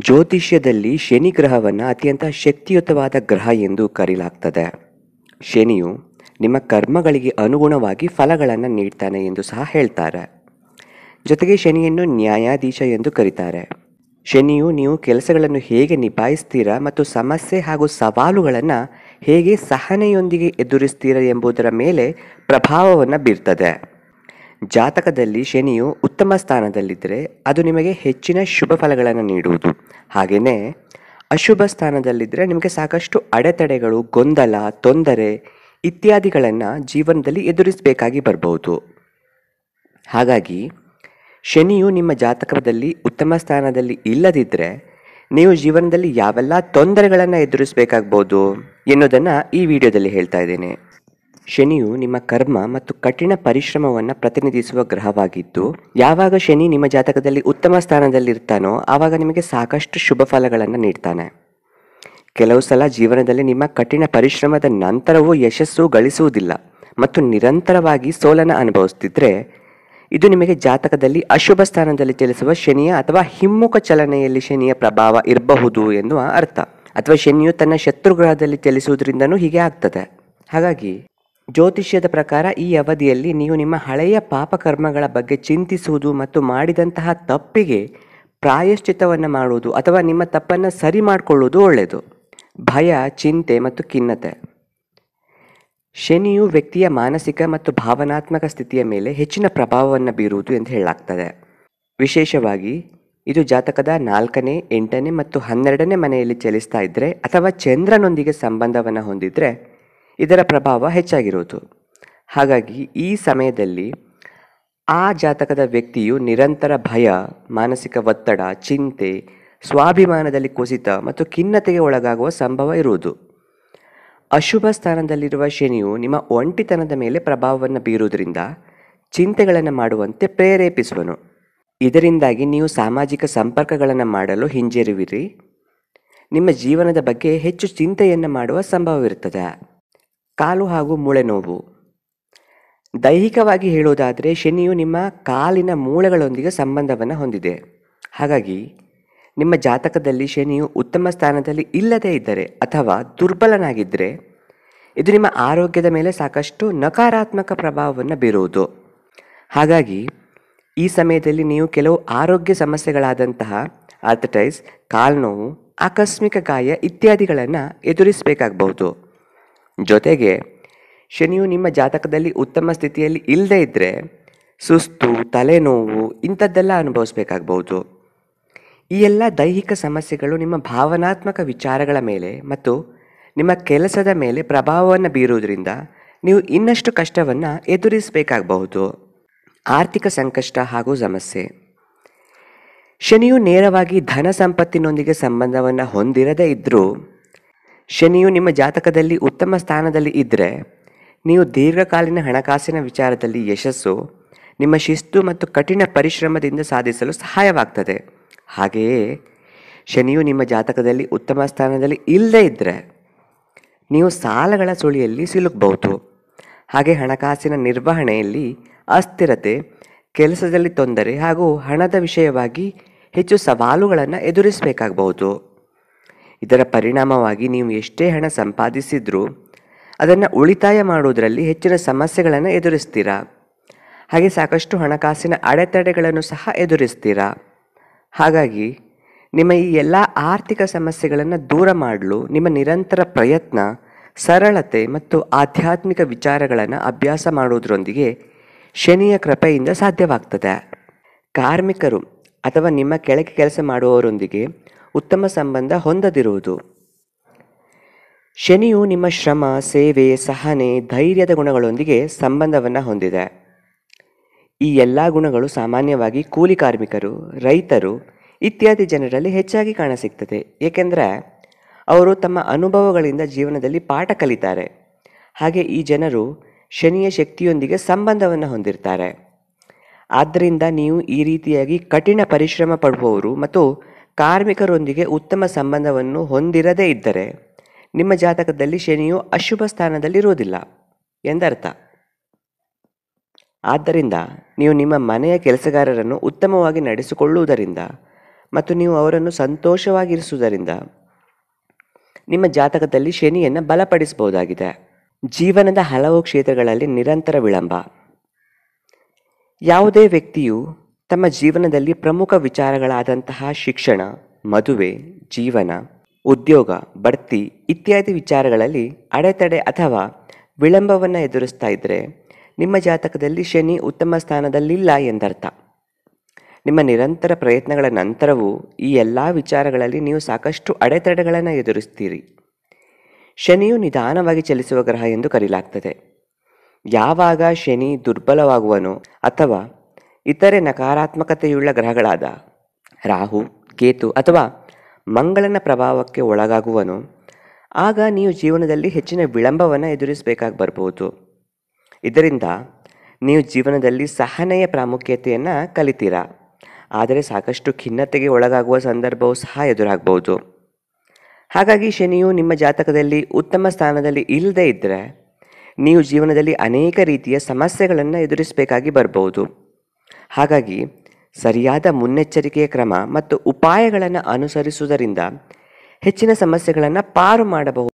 ಜ್ಯೋತಿಷ್ಯದಲ್ಲಿ ಶನಿ ಗ್ರಹವನ್ನು ಅತ್ಯಂತ ಶಕ್ತಿಯುತವಾದ ಗ್ರಹ ಎಂದು ಕರೆಯಲಾಗ್ತದೆ. ಶನಿಯು ನಿಮ್ಮ ಕರ್ಮಗಳಿಗೆ ಅನುಗುಣವಾಗಿ ಫಲಗಳನ್ನು ನೀಡ್ತಾನೆ ಎಂದು ಸಹ ಹೇಳ್ತಾರೆ. ಜೊತೆಗೆ ಶನಿಯನ್ನು ನ್ಯಾಯಾಧೀಶ ಎಂದು ಕರೀತಾರೆ. ಶನಿಯು ನೀವು ಕೆಲಸಗಳನ್ನು ಹೇಗೆ ನಿಭಾಯಿಸ್ತೀರಾ ಮತ್ತು ಸಮಸ್ಯೆ ಹಾಗೂ ಸವಾಲುಗಳನ್ನು ಹೇಗೆ ಸಹನೆಯೊಂದಿಗೆ ಎದುರಿಸ್ತೀರಾ ಎಂಬುದರ ಮೇಲೆ ಪ್ರಭಾವವನ್ನು ಬೀರ್ತದೆ. ಜಾತಕದಲ್ಲಿ ಶನಿಯು ಉತ್ತಮ ಸ್ಥಾನದಲ್ಲಿದ್ದರೆ ಅದು ನಿಮಗೆ ಹೆಚ್ಚಿನ ಶುಭ ಫಲಗಳನ್ನು ನೀಡುವುದು. ಹಾಗೆಯೇ ಅಶುಭ ಸ್ಥಾನದಲ್ಲಿದ್ದರೆ ನಿಮಗೆ ಸಾಕಷ್ಟು ಅಡೆತಡೆಗಳು, ಗೊಂದಲ, ತೊಂದರೆ ಇತ್ಯಾದಿಗಳನ್ನು ಜೀವನದಲ್ಲಿ ಎದುರಿಸಬೇಕಾಗಿ ಬರ್ಬೋದು. ಹಾಗಾಗಿ ಶನಿಯು ನಿಮ್ಮ ಜಾತಕದಲ್ಲಿ ಉತ್ತಮ ಸ್ಥಾನದಲ್ಲಿ ಇಲ್ಲದಿದ್ದರೆ ನೀವು ಜೀವನದಲ್ಲಿ ಯಾವೆಲ್ಲ ತೊಂದರೆಗಳನ್ನು ಎದುರಿಸಬೇಕಾಗ್ಬೋದು ಎನ್ನುವುದನ್ನು ಈ ವಿಡಿಯೋದಲ್ಲಿ ಹೇಳ್ತಾ ಇದ್ದೇನೆ. ಶನಿಯು ನಿಮ್ಮ ಕರ್ಮ ಮತ್ತು ಕಠಿಣ ಪರಿಶ್ರಮವನ್ನು ಪ್ರತಿನಿಧಿಸುವ ಗ್ರಹವಾಗಿದ್ದು, ಯಾವಾಗ ಶನಿ ನಿಮ್ಮ ಜಾತಕದಲ್ಲಿ ಉತ್ತಮ ಸ್ಥಾನದಲ್ಲಿರ್ತಾನೋ ಆವಾಗ ನಿಮಗೆ ಸಾಕಷ್ಟು ಶುಭ ಫಲಗಳನ್ನು ನೀಡ್ತಾನೆ. ಕೆಲವು ಸಲ ಜೀವನದಲ್ಲಿ ನಿಮ್ಮ ಕಠಿಣ ಪರಿಶ್ರಮದ ನಂತರವೂ ಯಶಸ್ಸು ಗಳಿಸುವುದಿಲ್ಲ ಮತ್ತು ನಿರಂತರವಾಗಿ ಸೋಲನ್ನು ಅನುಭವಿಸ್ತಿದ್ರೆ ಇದು ನಿಮಗೆ ಜಾತಕದಲ್ಲಿ ಅಶುಭ ಸ್ಥಾನದಲ್ಲಿ ಚಲಿಸುವ ಶನಿಯ ಅಥವಾ ಹಿಮ್ಮುಖ ಚಲನೆಯಲ್ಲಿ ಶನಿಯ ಪ್ರಭಾವ ಇರಬಹುದು ಎನ್ನುವ ಅರ್ಥ. ಅಥವಾ ಶನಿಯು ತನ್ನ ಶತ್ರುಗ್ರಹದಲ್ಲಿ ಚಲಿಸುವುದರಿಂದನೂ ಹೀಗೆ ಆಗ್ತದೆ. ಹಾಗಾಗಿ ಜ್ಯೋತಿಷ್ಯದ ಪ್ರಕಾರ ಈ ಅವಧಿಯಲ್ಲಿ ನೀವು ನಿಮ್ಮ ಹಳೆಯ ಪಾಪಕರ್ಮಗಳ ಬಗ್ಗೆ ಚಿಂತಿಸುವುದು ಮತ್ತು ಮಾಡಿದಂತಹ ತಪ್ಪಿಗೆ ಪ್ರಾಯಶ್ಚಿತ್ತವನ್ನು ಮಾಡುವುದು ಅಥವಾ ನಿಮ್ಮ ತಪ್ಪನ್ನು ಸರಿ ಮಾಡಿಕೊಳ್ಳುವುದು ಒಳ್ಳೆಯದು. ಭಯ, ಚಿಂತೆ ಮತ್ತು ಖಿನ್ನತೆ. ಶನಿಯು ವ್ಯಕ್ತಿಯ ಮಾನಸಿಕ ಮತ್ತು ಭಾವನಾತ್ಮಕ ಸ್ಥಿತಿಯ ಮೇಲೆ ಹೆಚ್ಚಿನ ಪ್ರಭಾವವನ್ನು ಬೀರುವುದು ಎಂದು ಹೇಳಲಾಗ್ತದೆ. ವಿಶೇಷವಾಗಿ ಇದು ಜಾತಕದ 4ನೇ, 8ನೇ ಮತ್ತು 12ನೇ ಮನೆಯಲ್ಲಿ ಚಲಿಸ್ತಾ ಇದ್ದರೆ ಅಥವಾ ಚಂದ್ರನೊಂದಿಗೆ ಸಂಬಂಧವನ್ನು ಹೊಂದಿದರೆ ಇದರ ಪ್ರಭಾವ ಹೆಚ್ಚಾಗಿರುವುದು. ಹಾಗಾಗಿ ಈ ಸಮಯದಲ್ಲಿ ಆ ಜಾತಕದ ವ್ಯಕ್ತಿಯು ನಿರಂತರ ಭಯ, ಮಾನಸಿಕ ಒತ್ತಡ, ಚಿಂತೆ, ಸ್ವಾಭಿಮಾನದಲ್ಲಿ ಕುಸಿತ ಮತ್ತು ಖಿನ್ನತೆಗೆ ಒಳಗಾಗುವ ಸಂಭವ ಇರುವುದು. ಅಶುಭ ಸ್ಥಾನದಲ್ಲಿರುವ ಶನಿಯು ನಿಮ್ಮ ಒಂಟಿತನದ ಮೇಲೆ ಪ್ರಭಾವವನ್ನು ಬೀರುವುದರಿಂದ ಚಿಂತೆಗಳನ್ನು ಮಾಡುವಂತೆ ಪ್ರೇರೇಪಿಸುವನು. ಇದರಿಂದಾಗಿ ನೀವು ಸಾಮಾಜಿಕ ಸಂಪರ್ಕಗಳನ್ನು ಮಾಡಲು ಹಿಂಜರಿವಿರಿ. ನಿಮ್ಮ ಜೀವನದ ಬಗ್ಗೆ ಹೆಚ್ಚು ಚಿಂತೆಯನ್ನು ಮಾಡುವ ಸಂಭವವಿರುತ್ತದೆ. ಕಾಲು ಹಾಗೂ ಮೂಳೆ ನೋವು. ದೈಹಿಕವಾಗಿ ಹೇಳುವುದಾದರೆ ಶನಿಯು ನಿಮ್ಮ ಕಾಲಿನ ಮೂಳೆಗಳೊಂದಿಗೆ ಸಂಬಂಧವನ್ನು ಹೊಂದಿದೆ. ಹಾಗಾಗಿ ನಿಮ್ಮ ಜಾತಕದಲ್ಲಿ ಶನಿಯು ಉತ್ತಮ ಸ್ಥಾನದಲ್ಲಿ ಇಲ್ಲದೇ ಇದ್ದರೆ ಅಥವಾ ದುರ್ಬಲನಾಗಿದ್ದರೆ ಇದು ನಿಮ್ಮ ಆರೋಗ್ಯದ ಮೇಲೆ ಸಾಕಷ್ಟು ನಕಾರಾತ್ಮಕ ಪ್ರಭಾವವನ್ನು ಬೀರುವುದು. ಹಾಗಾಗಿ ಈ ಸಮಯದಲ್ಲಿ ನೀವು ಕೆಲವು ಆರೋಗ್ಯ ಸಮಸ್ಯೆಗಳಾದಂತಹ ಆರ್ಥೈಟಿಸ್, ಕಾಲ್ನೋವು, ಆಕಸ್ಮಿಕ ಗಾಯ ಇತ್ಯಾದಿಗಳನ್ನು ಎದುರಿಸಬೇಕಾಗಬಹುದು. ಜೊತೆಗೆ ಶನಿಯು ನಿಮ್ಮ ಜಾತಕದಲ್ಲಿ ಉತ್ತಮ ಸ್ಥಿತಿಯಲ್ಲಿ ಇಲ್ಲದೇ ಇದ್ದರೆ ಸುಸ್ತು, ತಲೆನೋವು ಇಂಥದ್ದೆಲ್ಲ ಅನುಭವಿಸಬೇಕಾಗಬಹುದು. ಈ ಎಲ್ಲ ದೈಹಿಕ ಸಮಸ್ಯೆಗಳು ನಿಮ್ಮ ಭಾವನಾತ್ಮಕ ವಿಚಾರಗಳ ಮೇಲೆ ಮತ್ತು ನಿಮ್ಮ ಕೆಲಸದ ಮೇಲೆ ಪ್ರಭಾವವನ್ನು ಬೀರುವುದರಿಂದ ನೀವು ಇನ್ನಷ್ಟು ಕಷ್ಟವನ್ನು ಎದುರಿಸಬೇಕಾಗಬಹುದು. ಆರ್ಥಿಕ ಸಂಕಷ್ಟ ಹಾಗೂ ಸಮಸ್ಯೆ. ಶನಿಯು ನೇರವಾಗಿ ಧನ ಸಂಪತ್ತಿನೊಂದಿಗೆ ಸಂಬಂಧವನ್ನು ಹೊಂದಿರದೇ ಇದ್ದರೂ ಶನಿಯು ನಿಮ್ಮ ಜಾತಕದಲ್ಲಿ ಉತ್ತಮ ಸ್ಥಾನದಲ್ಲಿ ಇದ್ದರೆ ನೀವು ದೀರ್ಘಕಾಲೀನ ಹಣಕಾಸಿನ ವಿಚಾರದಲ್ಲಿ ಯಶಸ್ಸು ನಿಮ್ಮ ಶಿಸ್ತು ಮತ್ತು ಕಠಿಣ ಪರಿಶ್ರಮದಿಂದ ಸಾಧಿಸಲು ಸಹಾಯವಾಗ್ತದೆ. ಹಾಗೆಯೇ ಶನಿಯು ನಿಮ್ಮ ಜಾತಕದಲ್ಲಿ ಉತ್ತಮ ಸ್ಥಾನದಲ್ಲಿ ಇಲ್ಲದೇ ಇದ್ದರೆ ನೀವು ಸಾಲಗಳ ಸುಳಿಯಲ್ಲಿ ಸಿಲುಕಬಹುದು. ಹಾಗೆ ಹಣಕಾಸಿನ ನಿರ್ವಹಣೆಯಲ್ಲಿ ಅಸ್ಥಿರತೆ, ಕೆಲಸದಲ್ಲಿ ತೊಂದರೆ ಹಾಗೂ ಹಣದ ವಿಷಯವಾಗಿ ಹೆಚ್ಚು ಸವಾಲುಗಳನ್ನು ಎದುರಿಸಬೇಕಾಗಬಹುದು. ಇದರ ಪರಿಣಾಮವಾಗಿ ನೀವು ಎಷ್ಟೇ ಹಣ ಸಂಪಾದಿಸಿದರೂ ಅದನ್ನು ಉಳಿತಾಯ ಮಾಡುವುದರಲ್ಲಿ ಹೆಚ್ಚಿನ ಸಮಸ್ಯೆಗಳನ್ನು ಎದುರಿಸ್ತೀರಾ. ಹಾಗೆ ಸಾಕಷ್ಟು ಹಣಕಾಸಿನ ಅಡೆತಡೆಗಳನ್ನು ಸಹ ಎದುರಿಸ್ತೀರಾ. ಹಾಗಾಗಿ ನಿಮ್ಮ ಈ ಎಲ್ಲ ಆರ್ಥಿಕ ಸಮಸ್ಯೆಗಳನ್ನು ದೂರ ಮಾಡಲು ನಿಮ್ಮ ನಿರಂತರ ಪ್ರಯತ್ನ, ಸರಳತೆ ಮತ್ತು ಆಧ್ಯಾತ್ಮಿಕ ವಿಚಾರಗಳನ್ನು ಅಭ್ಯಾಸ ಮಾಡುವುದರೊಂದಿಗೆ ಶನಿಯ ಕೃಪೆಯಿಂದ ಸಾಧ್ಯವಾಗ್ತದೆ. ಕಾರ್ಮಿಕರು ಅಥವಾ ನಿಮ್ಮ ಕೆಳಗೆ ಕೆಲಸ ಮಾಡುವವರೊಂದಿಗೆ ಉತ್ತಮ ಸಂಬಂಧ ಹೊಂದದಿರುವುದು. ಶನಿಯು ನಿಮ್ಮ ಶ್ರಮ, ಸೇವೆ, ಸಹನೆ, ಧೈರ್ಯದ ಗುಣಗಳೊಂದಿಗೆ ಸಂಬಂಧವನ್ನು ಹೊಂದಿದೆ. ಈ ಎಲ್ಲ ಗುಣಗಳು ಸಾಮಾನ್ಯವಾಗಿ ಕೂಲಿ ಕಾರ್ಮಿಕರು, ರೈತರು ಇತ್ಯಾದಿ ಜನರಲ್ಲಿ ಹೆಚ್ಚಾಗಿ ಕಾಣಸಿಗ್ತದೆ. ಏಕೆಂದರೆ ಅವರು ತಮ್ಮ ಅನುಭವಗಳಿಂದ ಜೀವನದಲ್ಲಿ ಪಾಠ ಕಲಿತಾರೆ. ಹಾಗೆ ಈ ಜನರು ಶನಿಯ ಶಕ್ತಿಯೊಂದಿಗೆ ಸಂಬಂಧವನ್ನು ಹೊಂದಿರ್ತಾರೆ. ಆದ್ದರಿಂದ ನೀವು ಈ ರೀತಿಯಾಗಿ ಕಠಿಣ ಪರಿಶ್ರಮ ಪಡುವವರು ಮತ್ತು ಕಾರ್ಮಿಕರೊಂದಿಗೆ ಉತ್ತಮ ಸಂಬಂಧವನ್ನು ಹೊಂದಿರದೇ ಇದ್ದರೆ ನಿಮ್ಮ ಜಾತಕದಲ್ಲಿ ಶನಿಯು ಅಶುಭ ಸ್ಥಾನದಲ್ಲಿರುವುದಿಲ್ಲ ಎಂದರ್ಥ. ಆದ್ದರಿಂದ ನೀವು ನಿಮ್ಮ ಮನೆಯ ಕೆಲಸಗಾರರನ್ನು ಉತ್ತಮವಾಗಿ ನಡೆಸಿಕೊಳ್ಳುವುದರಿಂದ ಮತ್ತು ನೀವು ಅವರನ್ನು ಸಂತೋಷವಾಗಿರಿಸುವುದರಿಂದ ನಿಮ್ಮ ಜಾತಕದಲ್ಲಿ ಶನಿಯನ್ನು ಬಲಪಡಿಸಬಹುದಾಗಿದೆ. ಜೀವನದ ಹಲವು ಕ್ಷೇತ್ರಗಳಲ್ಲಿ ನಿರಂತರ ವಿಳಂಬ. ಯಾವುದೇ ವ್ಯಕ್ತಿಯು ತಮ್ಮ ಜೀವನದಲ್ಲಿ ಪ್ರಮುಖ ವಿಚಾರಗಳಾದಂತಹ ಶಿಕ್ಷಣ, ಮದುವೆ, ಜೀವನ, ಉದ್ಯೋಗ, ಬಡ್ತಿ ಇತ್ಯಾದಿ ವಿಚಾರಗಳಲ್ಲಿ ಅಡೆತಡೆ ಅಥವಾ ವಿಳಂಬವನ್ನು ಎದುರಿಸ್ತಾ ಇದ್ದರೆ ನಿಮ್ಮ ಜಾತಕದಲ್ಲಿ ಶನಿ ಉತ್ತಮ ಸ್ಥಾನದಲ್ಲಿಲ್ಲ ಎಂದರ್ಥ. ನಿಮ್ಮ ನಿರಂತರ ಪ್ರಯತ್ನಗಳ ನಂತರವೂ ಈ ಎಲ್ಲ ವಿಚಾರಗಳಲ್ಲಿ ನೀವು ಸಾಕಷ್ಟು ಅಡೆತಡೆಗಳನ್ನು ಎದುರಿಸ್ತೀರಿ. ಶನಿಯು ನಿಧಾನವಾಗಿ ಚಲಿಸುವ ಗ್ರಹ ಎಂದು ಕರೆಯಲಾಗ್ತದೆ. ಯಾವಾಗ ಶನಿ ದುರ್ಬಲವಾಗುವನೋ ಅಥವಾ ಇತರೆ ನಕಾರಾತ್ಮಕತೆಯುಳ್ಳ ಗ್ರಹಗಳಾದ ರಾಹು, ಕೇತು ಅಥವಾ ಮಂಗಳನ ಪ್ರಭಾವಕ್ಕೆ ಒಳಗಾಗುವನೋ ಆಗ ನೀವು ಜೀವನದಲ್ಲಿ ಹೆಚ್ಚಿನ ವಿಳಂಬವನ್ನು ಎದುರಿಸಬೇಕಾಗಿ ಬರ್ಬೋದು. ಇದರಿಂದ ನೀವು ಜೀವನದಲ್ಲಿ ಸಹನೆಯ ಪ್ರಾಮುಖ್ಯತೆಯನ್ನು ಕಲಿತೀರಾ. ಆದರೆ ಸಾಕಷ್ಟು ಖಿನ್ನತೆಗೆ ಒಳಗಾಗುವ ಸಂದರ್ಭವೂ ಸಹ ಎದುರಾಗಬಹುದು. ಹಾಗಾಗಿ ಶನಿಯು ನಿಮ್ಮ ಜಾತಕದಲ್ಲಿ ಉತ್ತಮ ಸ್ಥಾನದಲ್ಲಿ ಇಲ್ಲದೇ ಇದ್ದರೆ ನೀವು ಜೀವನದಲ್ಲಿ ಅನೇಕ ರೀತಿಯ ಸಮಸ್ಯೆಗಳನ್ನು ಎದುರಿಸಬೇಕಾಗಿ ಬರ್ಬೋದು. ಹಾಗಾಗಿ ಸರಿಯಾದ ಮುನ್ನೆಚ್ಚರಿಕೆಯ ಕ್ರಮ ಮತ್ತು ಉಪಾಯಗಳನ್ನು ಅನುಸರಿಸುವುದರಿಂದ ಹೆಚ್ಚಿನ ಸಮಸ್ಯೆಗಳನ್ನು ಪಾರು ಮಾಡಬಹುದು.